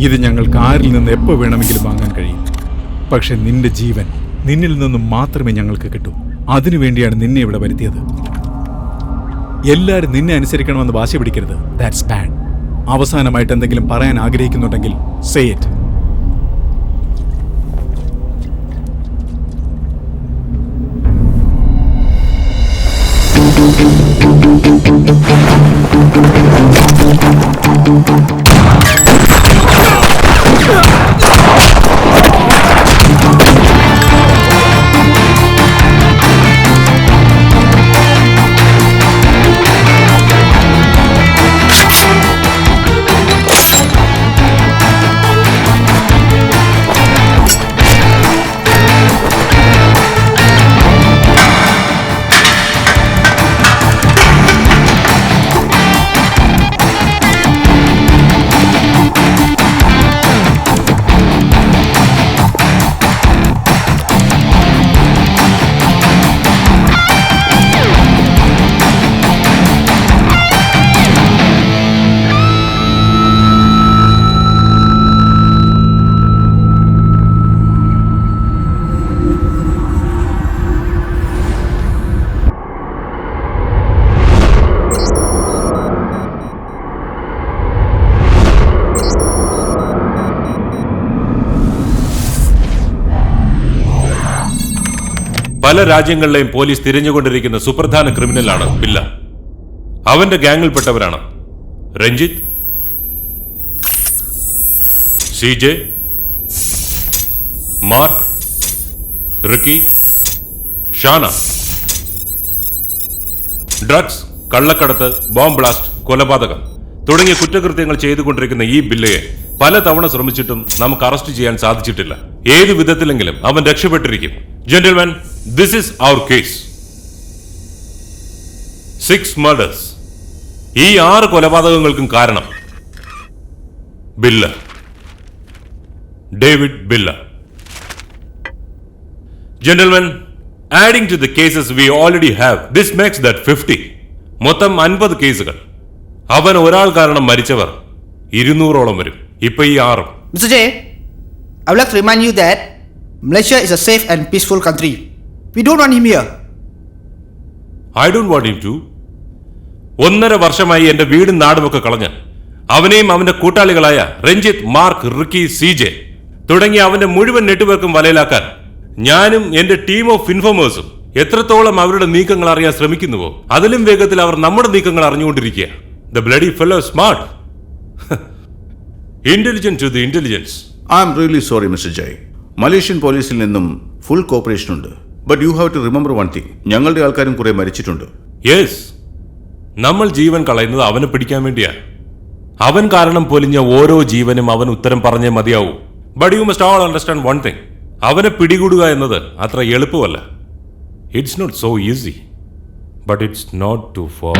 ഇത് ഞങ്ങൾക്ക് ആരിൽ നിന്ന് എപ്പോൾ വേണമെങ്കിലും വാങ്ങാൻ കഴിയും. പക്ഷെ നിന്റെ ജീവൻ നിന്നിൽ നിന്നും മാത്രമേ ഞങ്ങൾക്ക് കിട്ടൂ. അതിനുവേണ്ടിയാണ് നിന്നെ ഇവിടെ വരുത്തിയത്. എല്ലാവരും നിന്നെ അനുസരിക്കണമെന്ന് വാശി പിടിക്കരുത്. That's bad. അവസാനമായിട്ട് എന്തെങ്കിലും പറയാൻ ആഗ്രഹിക്കുന്നുണ്ടെങ്കിൽ സേ ഇറ്റ്. പല രാജ്യങ്ങളിലെയും പോലീസ് തിരഞ്ഞുകൊണ്ടിരിക്കുന്ന സുപ്രധാന ക്രിമിനലാണ് ബില്ല. അവന്റെ ഗാങ്ങിൽപ്പെട്ടവരാണ് Ranjith, CJ, Mark, Ricky, Shana. Drugs, കള്ളക്കടത്ത്, ബോംബ് ബ്ലാസ്റ്റ്, കൊലപാതകം തുടങ്ങിയ കുറ്റകൃത്യങ്ങൾ ചെയ്തുകൊണ്ടിരിക്കുന്ന ഈ ബില്ലയെ പല തവണ ശ്രമിച്ചിട്ടും നമുക്ക് അറസ്റ്റ് ചെയ്യാൻ സാധിച്ചിട്ടില്ല. ഏതു വിധത്തിലെങ്കിലും അവൻ രക്ഷപ്പെട്ടിരിക്കും. Gentleman, this is our case. 6 murders. ഈ 6 കൊലപാതകങ്ങൾക്കും കാരണം ബില്ല, David Billa. Gentlemen, adding to the cases we already have, this makes that 50. മൊത്തം 50 കേസുകൾ. അവൻ ഒരാൾ കാരണം മരിച്ചവർ 200ഓളം വരും. ഇപ്പൊ ഈ 6. Mr. J, I would like to remind you that Malaysia is a safe and peaceful country. We don't want him here. I don't want him to. 1.5 വർഷമായി എന്റെ വീടും നാടുമൊക്കെ കളഞ്ഞ് അവനെയും അവന്റെ കൂട്ടാളികളായ രഞ്ജിത്ത്, മാർക്ക്, റിക്കി, CJ തുടങ്ങിയ അവന്റെ മുഴുവൻ നെറ്റ്വർക്കും വലയിലാക്കാൻ ഞാനും എന്റെ ടീം ഓഫ് ഇൻഫോമേഴ്സും എത്രത്തോളം അവരുടെ നീക്കങ്ങൾ അറിയാൻ ശ്രമിക്കുന്നുവോ അതിലും വേഗത്തിൽ അവർ നമ്മുടെ നീക്കങ്ങൾ അറിഞ്ഞുകൊണ്ടിരിക്കുക. The bloody fellow is smart. Intelligent to the intelligence. I am really sorry, Mr. Jay. Malaysian പോലീസിൽ നിന്നും ഫുൾ കോപ്പറേഷൻ ഉണ്ട്. But you have to remember one thing, ഞങ്ങളുടെ ആൾക്കാരും കുറെ മരിച്ചിട്ടുണ്ട്. യെസ്, നമ്മൾ ജീവൻ കളയുന്നത് അവനെ പിടിക്കാൻ വേണ്ടിയാണ്. അവൻ കാരണം പൊലിഞ്ഞ ഓരോ ജീവനും അവൻ ഉത്തരം പറഞ്ഞേ മതിയാവൂ. But you must all understand one thing, അവനെ പിടികൂടുക എന്നത് അത്ര എളുപ്പമല്ല. It's not so easy, but it's not too far.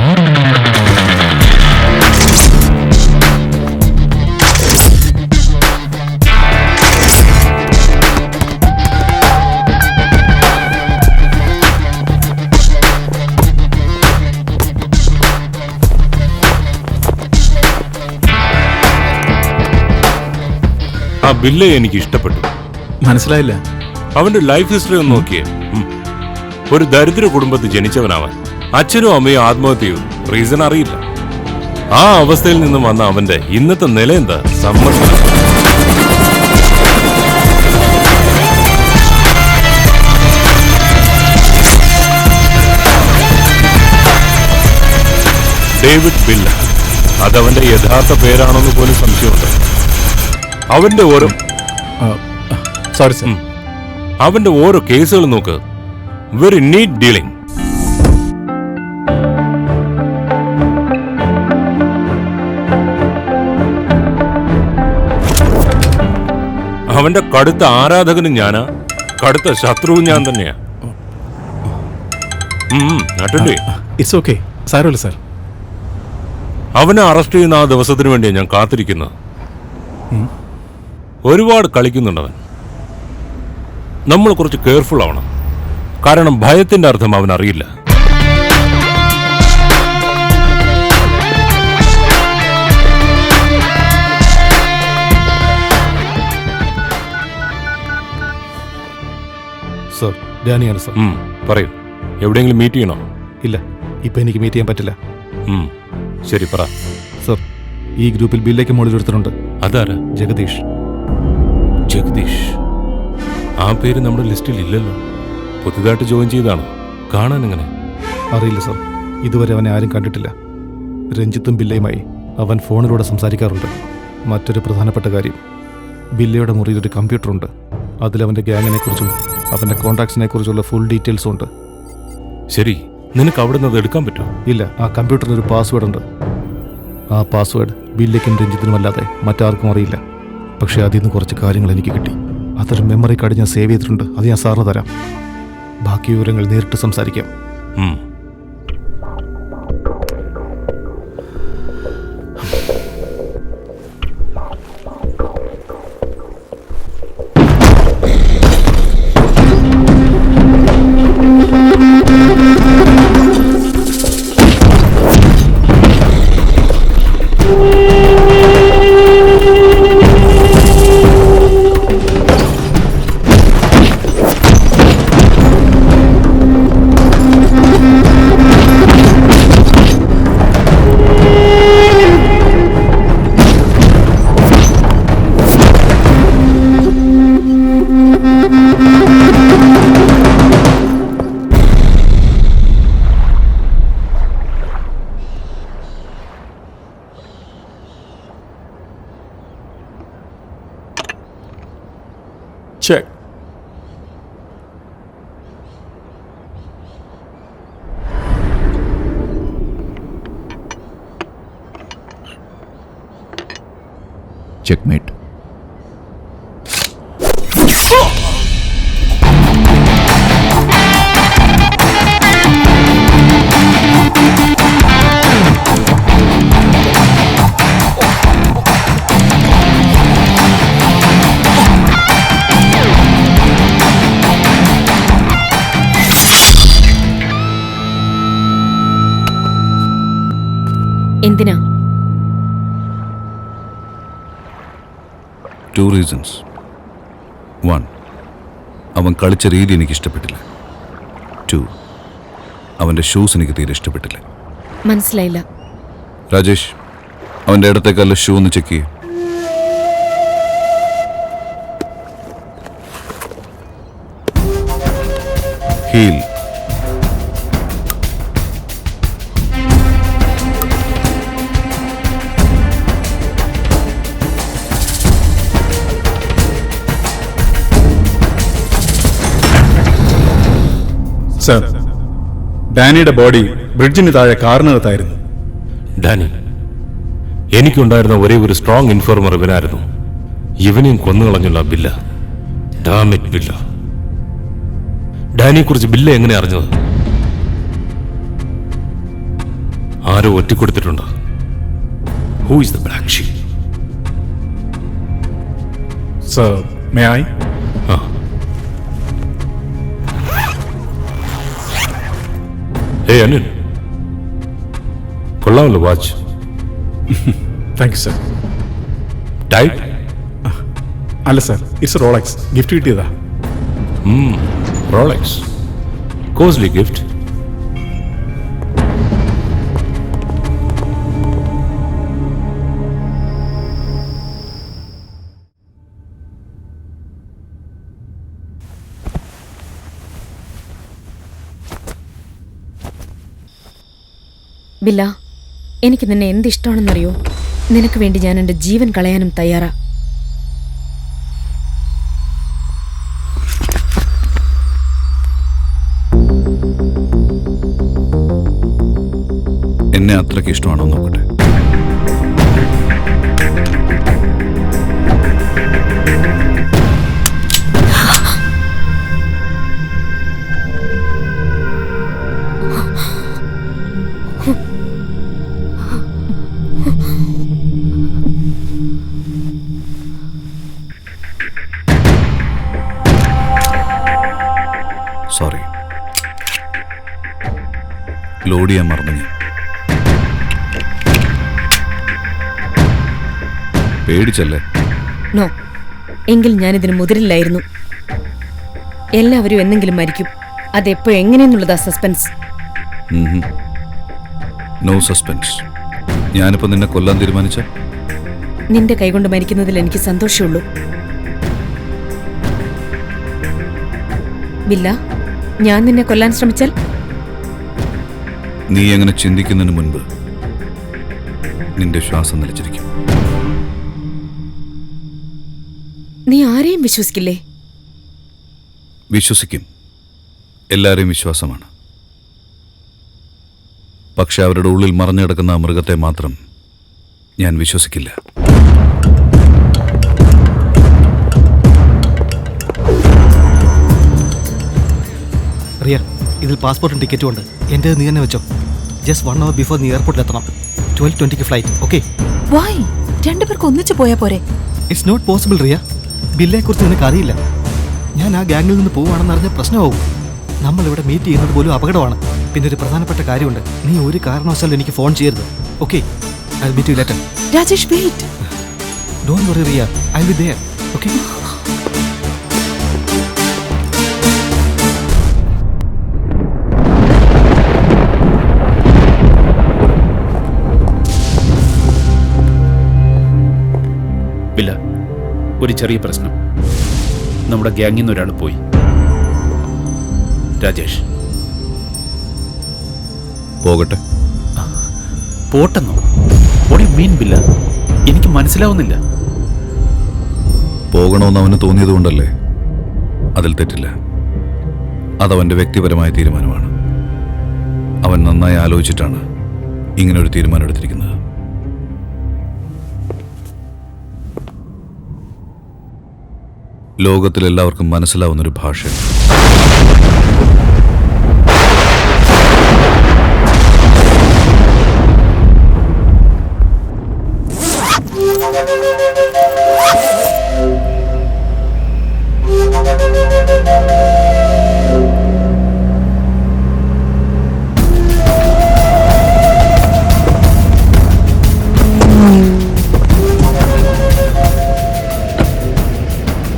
ആ ബില്ലെ എനിക്ക് ഇഷ്ടപ്പെട്ടു. മനസ്സിലായില്ല. അവന്റെ ലൈഫ് ഹിസ്റ്ററി ഒന്ന് നോക്കിയേ. ഒരു ദരിദ്ര കുടുംബത്തിൽ ജനിച്ചവനാവാൻ അച്ഛനും അമ്മയും ആത്മഹത്യ ചെയ്തു. റീസൺ അറിയില്ല. ആ അവസ്ഥയിൽ നിന്നും വന്ന അവന്റെ ഇന്നത്തെ നില എന്താ? സമ്മർദ്ദം. ഡേവിഡ് ബില്ല, അതവന്റെ യഥാർത്ഥ പേരാണെന്ന് പോലും സംശയമുണ്ട്. അവന്റെ ഓരോ സോറി സർ, അവന്റെ ഓരോ കേസുകൾ നോക്ക്. Very neat dealing. അവന്റെ കടുത്ത ആരാധകനും ഞാനാ, കടുത്ത ശത്രുവും ഞാൻ തന്നെയാ. ഇറ്റ്സ് ഓക്കെ, സാരമില്ല സർ. അവനെ അറസ്റ്റ് ചെയ്യുന്ന ആ ദിവസത്തിന് വേണ്ടിയാണ് ഞാൻ കാത്തിരിക്കുന്നത്. ഒരുപാട് കളിക്കുന്നുണ്ടവൻ. നമ്മൾ കുറച്ച് കെയർഫുൾ ആവണം. കാരണം ഭയത്തിന്റെ അർത്ഥം അവൻ അറിയില്ല. ഡാനിയാണ് സർ. പറയൂ, എവിടെയെങ്കിലും മീറ്റ് ചെയ്യണോ? ഇല്ല, ഇപ്പം എനിക്ക് മീറ്റ് ചെയ്യാൻ പറ്റില്ല. ശരി, പറ. സർ, ഈ ഗ്രൂപ്പിൽ ബില്ലേക്ക് മുകളിൽ എടുത്തിട്ടുണ്ട്. അതാരാ? ജഗദീഷ്. ജഗദീഷ്? ആ പേര് നമ്മുടെ ലിസ്റ്റിൽ ഇല്ലല്ലോ. പുതുതായിട്ട് ജോയിൻ ചെയ്താണ്. കാണാൻ എങ്ങനെ? അറിയില്ല സർ, ഇതുവരെ അവനെ ആരും കണ്ടിട്ടില്ല. രഞ്ജിത്തും ബില്ലയുമായി അവൻ ഫോണിലൂടെ സംസാരിക്കാറുണ്ട്. മറ്റൊരു പ്രധാനപ്പെട്ട കാര്യം, ബില്ലയുടെ മുറിയിൽ ഒരു കമ്പ്യൂട്ടറുണ്ട്. അതിലവൻ്റെ ഗ്യാങ്ങിനെക്കുറിച്ചും അവൻ്റെ കോൺടാക്ട്സിനെക്കുറിച്ചുള്ള ഫുൾ ഡീറ്റെയിൽസും ഉണ്ട്. ശരി, നിനക്ക് അവിടെ നിന്ന് അത് എടുക്കാൻ പറ്റുമോ? ഇല്ല, ആ കമ്പ്യൂട്ടറിൽ ഒരു പാസ്വേഡ് ഉണ്ട്. ആ പാസ്വേഡ് ബില്ലയ്ക്കും രഞ്ജിത്തിനും അല്ലാതെ മറ്റാർക്കും അറിയില്ല. പക്ഷേ അതിൽ നിന്ന് കുറച്ച് കാര്യങ്ങൾ എനിക്ക് കിട്ടി. അതൊരു മെമ്മറി കാർഡ് ഞാൻ സേവ് ചെയ്തിട്ടുണ്ട്. അത് ഞാൻ സാറിന് തരാം. ബാക്കി വിവരങ്ങൾ നേരിട്ട് സംസാരിക്കാം. Check. Checkmate. എന്തിനാ? 2 reasons. 1, അവൻ കളിച്ച രീതി എനിക്ക് ഇഷ്ടപ്പെട്ടില്ല. 2, അവൻ്റെ ഷൂസ് എനിക്ക് തീരെ ഇഷ്ടപ്പെട്ടില്ല. മനസ്സിലായില്ല. രാജേഷ്, അവൻ്റെ ഇടത്തേക്കല്ല ഷൂ ഒന്ന് ചെക്ക് ചെയ്യും. ഹീൽ. സർ, ഡാനിയുടെ ബോഡി ബ്രിഡ്ജിന് താഴെ കാറിനകത്തായിരുന്നു. ഡാനി, എനിക്കുണ്ടായിരുന്ന ഒരേ ഒരു സ്ട്രോങ് ഇൻഫോർമർ ഇവനായിരുന്നു. ഇവനെയും കൊന്നുകളഞ്ഞുള്ള ബില്ല. ഡാമിറ്റ് ബില്ല. ഡാനിയെ കുറിച്ച് ബില്ല എങ്ങനെ അറിഞ്ഞത്? ആരോ ഒറ്റിക്കൊടുത്തിട്ടുണ്ട്. Who is the black sheep? Sir, may I? Hey Anil, കൊള്ളാമല്ലോ watch. Thank you sir. Tight? അല്ല സർ, ഇറ്റ്സ് റോളക്സ്. ഗിഫ്റ്റ് കിട്ടിയതാ. Rolex, costly gift. ബില്ല, എനിക്ക് നിന്നെ എന്തിഷ്ടമാണെന്നറിയോ? നിനക്ക് വേണ്ടി ഞാൻ എൻ്റെ ജീവൻ കളയാനും തയ്യാറാ. എന്നെ അത്രയ്ക്ക് ഇഷ്ടമാണോ നോക്കട്ടെ. സോറി, ലോഡ് ചെയ്യാൻ മറന്നു ഞാൻ. പേടിച്ചല്ലേ? നോ, എങ്കിൽ ഞാനിതിന് മുതിരില്ലായിരുന്നു. എല്ലാവരും എന്തെങ്കിലും മരിക്കും. അതെപ്പോ എങ്ങനെയെന്നുള്ളതാ സസ്പെൻസ്. No suspense. ഞാനിപ്പോ നിന്നെ കൊല്ലാൻ തീരുമാനിച്ച നിന്റെ കൈകൊണ്ട് മരിക്കുന്നതിൽ എനിക്ക് സന്തോഷമുള്ളൂ. ബില്ല, ഞാൻ നിന്നെ കൊല്ലാൻ ശ്രമിച്ചാൽ? നീ അങ്ങനെ ചിന്തിക്കുന്നതിന് മുൻപ് നിന്റെ ശ്വാസം നിലച്ചിരിക്കും. നീ ആരെയും വിശ്വസിക്കില്ലേ? വിശ്വസിക്കും. എല്ലാവരെയും വിശ്വാസമാണ്. പക്ഷെ അവരുടെ ഉള്ളിൽ മറഞ്ഞു കിടക്കുന്ന ആ മൃഗത്തെ മാത്രം ഞാൻ വിശ്വസിക്കില്ല. റിയ, ഇതിൽ പാസ്പോർട്ടും ടിക്കറ്റും ഉണ്ട്. എൻ്റെ നീ തന്നെ വെച്ചോ. ജസ്റ്റ് 1 hour ബിഫോർ നീ എയർപോർട്ടിൽ എത്തണം. 12:20 ഫ്ലൈറ്റ്. ഓക്കെ? വൈ? രണ്ടുപേർക്ക് ഒന്നിച്ച് പോയാൽ പോരെ? It's not possible Riya. ബില്ലയെക്കുറിച്ച് നിനക്ക് അറിയില്ല. ഞാൻ ആ ഗാങ്ങിൽ നിന്ന് പോവുകയാണെന്ന് അറിഞ്ഞ പ്രശ്നമാവും. നമ്മളിവിടെ മീറ്റ് ചെയ്യുന്നത് പോലും അപകടമാണ്. പിന്നെ ഒരു പ്രധാനപ്പെട്ട കാര്യമുണ്ട്. നീ ഒരു കാരണവശാലും എനിക്ക് ഫോൺ ചെയ്യരുത്. Okay? I will meet you later. Rajesh, wait. Don't worry Riya, I will be there. Okay? ഇല്ല, ഒരു ചെറിയ പ്രശ്നം. നമ്മുടെ ഗ്യാങ്ങിൽ നിന്ന് ഒരാൾ പോയി. രാജേഷ്. പോകട്ടെ. പോട്ടെന്നോ? വാട്ട് യു മീൻ ബില്ല? എനിക്ക് മനസ്സിലാവുന്നില്ല. പോകണമെന്ന് അവന് തോന്നിയതുകൊണ്ടല്ലേ? അതിൽ തെറ്റില്ല. അതവൻ്റെ വ്യക്തിപരമായ തീരുമാനമാണ്. അവൻ നന്നായി ആലോചിച്ചിട്ടാണ് ഇങ്ങനെ ഒരു തീരുമാനം എടുത്തിരിക്കുന്നത്. ലോകത്തിലെല്ലാവർക്കും മനസ്സിലാവുന്നൊരു ഭാഷ.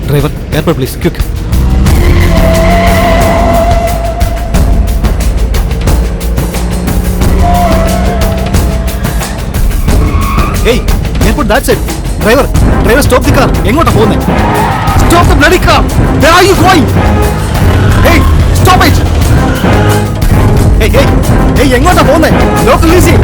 Driver, airport please, quick. Hey, airport, that's it. Driver, stop the car. എങ്ങോട്ടാ പോകുന്നത്? Stop the bloody car. Where are you going? Hey, stop it. Hey, എങ്ങോട്ടാ പോകുന്നത്? Local easy.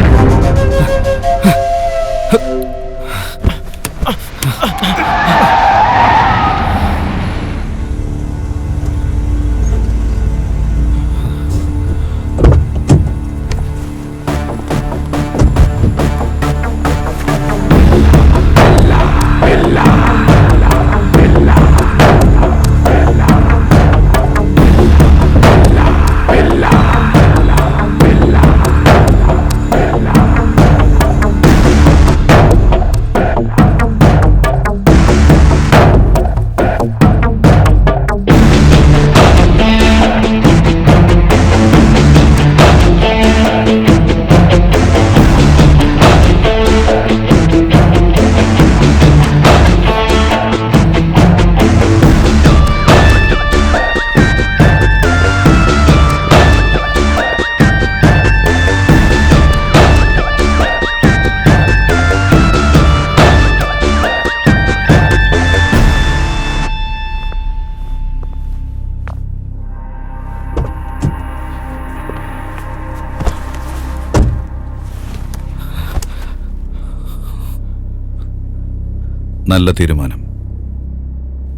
നല്ല തീരുമാനം.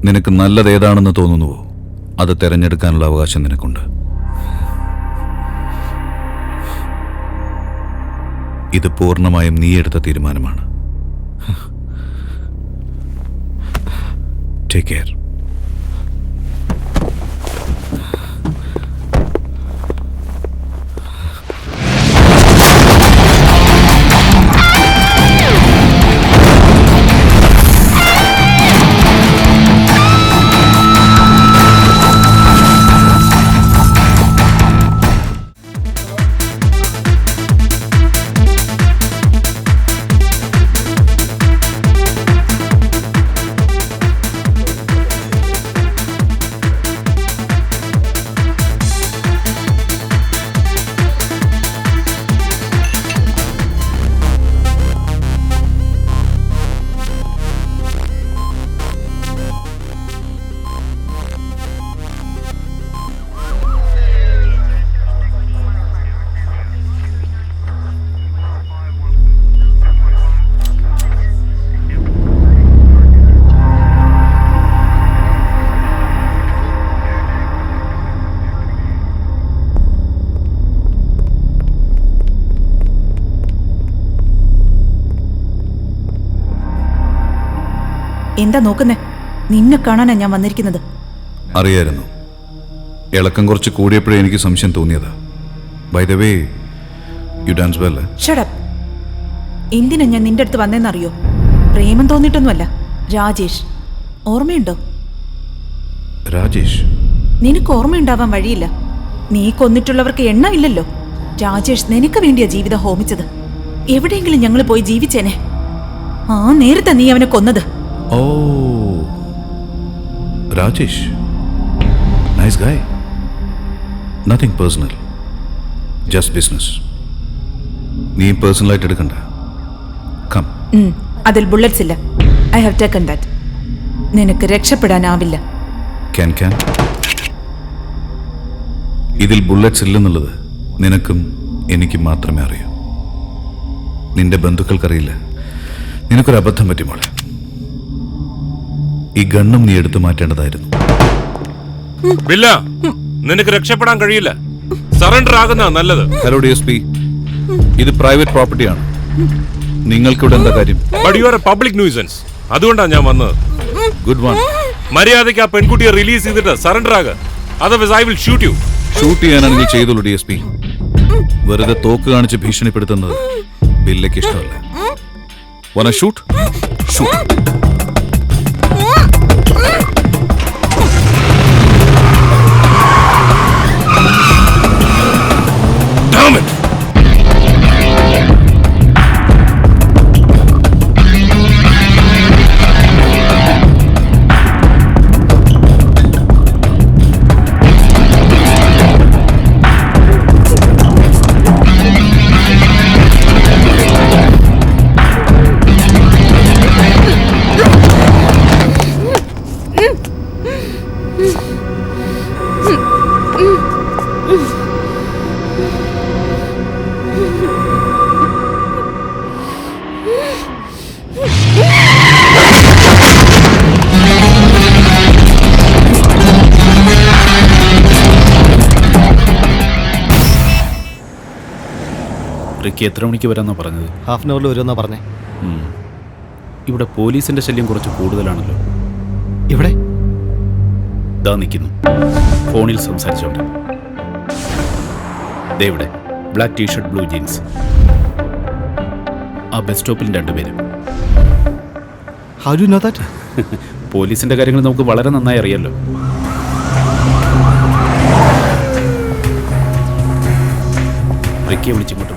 നിനക്ക് നല്ലത് ഏതാണെന്ന് തോന്നുന്നുവോ അത് തിരഞ്ഞെടുക്കാനുള്ള അവകാശം നിനക്കുണ്ട്. ഇത് പൂർണ്ണമായും നീ എടുത്ത തീരുമാനമാണ്. Take care. എന്താ നോക്കുന്നേ? നിന്നെ കാണാനാ ഞാൻ വന്നിരിക്കുന്നത്. അറിയായിരുന്നു. ഇളക്കം കുറച്ച് കൂടിയപ്പോഴേ എനിക്ക് സംശയം തോന്നിയതാ. By the way, you dance well. Shut up. എന്തിനാ ഞാൻ നിന്റെ അടുത്ത് വന്നേന്നറിയോ? പ്രേമം തോന്നിയിട്ടൊന്നുമല്ല. രാജേഷ്, ഓർമ്മയുണ്ടോ? രാജേഷ്? നിനക്ക് ഓർമ്മയുണ്ടാവാൻ വഴിയില്ല. നീ കൊന്നിട്ടുള്ളവർക്ക് എണ്ണമില്ലല്ലോ. രാജേഷ് നിനക്ക് വേണ്ടിയാ ജീവിതം ഹോമിച്ചത്. എവിടെയെങ്കിലും ഞങ്ങൾ പോയി ജീവിച്ചേനെ. ആ നേരത്തെ നീ അവനെ കൊന്നത്. Oh, Rajesh, nice guy. Nothing personal, just business. നീ പേഴ്സണലായിട്ട് എടുക്കണ്ട. കം. അതിൽ ബുള്ളറ്റ്സ് ഇല്ല. I have taken that. നിനക്ക് രക്ഷപ്പെടാനാവില്ല. ക്യാൻ. ഇതിൽ ബുള്ളറ്റ്സ് ഇല്ലെന്നുള്ളത് നിനക്കും എനിക്കും മാത്രമേ അറിയൂ. നിന്റെ ബന്ധുക്കൾക്കറിയില്ല. നിനക്കൊരു അബദ്ധം പറ്റി മോളെ. ഈ ഗണ്ണും നീ എടുത്തു മാറ്റേണ്ടതായിരുന്നു. ബില്ല, നിനക്ക് രക്ഷപ്പെടാൻ കഴിയില്ല. സറണ്ടർ ആകുന്ന നല്ലത്. ഹലോ DSP, ഇത് പ്രൈവറ്റ് പ്രോപ്പർട്ടിയാണ്. നിങ്ങൾക്കിവിടെ എന്താ കാര്യം? But you are A public nuisance. അതുകൊണ്ടാണ് ഞാൻ വന്നത്. Good one. മര്യാദയ്ക്ക് ആ പെൺകുട്ടിയെ റിലീസ് ചെയ്തിട്ട് സറണ്ടർ ആകുക. Otherwise I will shoot U. Shoot ചെയ്യാനാണെങ്കിൽ ചെയ്തോളൂ DSP. വെറുതെ തോക്ക് കാണിച്ച് ഭീഷണിപ്പെടുത്തുന്നത് ബില്ലയ്ക്ക് ഇഷ്ടമല്ല. വന ഷൂട്ട് ഷൂട്ട്. റിക്കി എത്ര മണിക്ക് വരാമെന്നാ പറഞ്ഞത്? ഹാഫ് ആൻ അവറിൽ വരുമെന്നാ പറഞ്ഞേ. ഇവിടെ പോലീസിന്റെ ശല്യം കുറച്ച് കൂടുതലാണല്ലോ. ഇവിടെ ദാ നിൽക്കുന്നു, ഫോണിൽ സംസാരിച്ചോണ്ട്. ദേ ഇവിടെ ബ്ലാക്ക് ടീഷർട്ട്, ബ്ലൂ ജീൻസ്. ആ ബസ് സ്റ്റോപ്പിൽ രണ്ടുപേരും. How do you know that? പോലീസിന്റെ കാര്യങ്ങൾ നമുക്ക് വളരെ നന്നായി അറിയാലോ. റിക്കിയെ വിളിച്ചിങ്ങോട്ട്